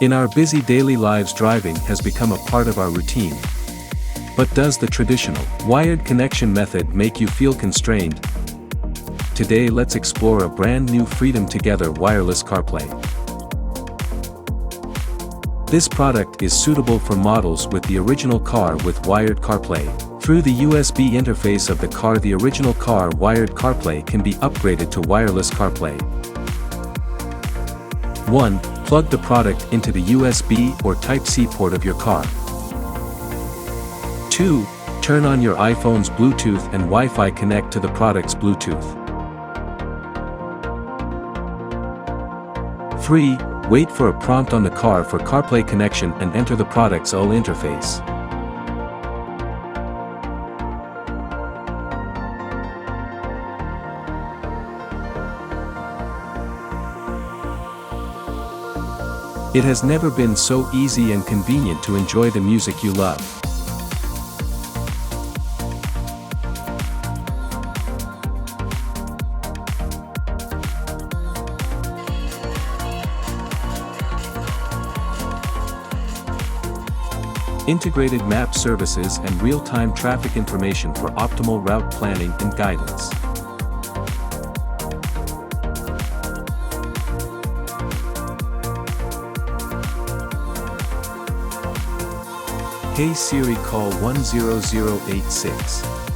In our busy daily lives, driving has become a part of our routine. But does the traditional, wired connection method make you feel constrained? Today let's explore a brand new Freedom Together wireless CarPlay. This product is suitable for models with the original car with wired CarPlay. Through the USB interface of the car, the original car wired CarPlay can be upgraded to wireless CarPlay. 1. Plug the product into the USB or Type-C port of your car. 2. Turn on your iPhone's Bluetooth and Wi-Fi, connect to the product's Bluetooth. 3. Wait for a prompt on the car for CarPlay connection and enter the product's UL interface. It has never been so easy and convenient to enjoy the music you love. Integrated map services and real-time traffic information for optimal route planning and guidance. Hey Siri, call 10086.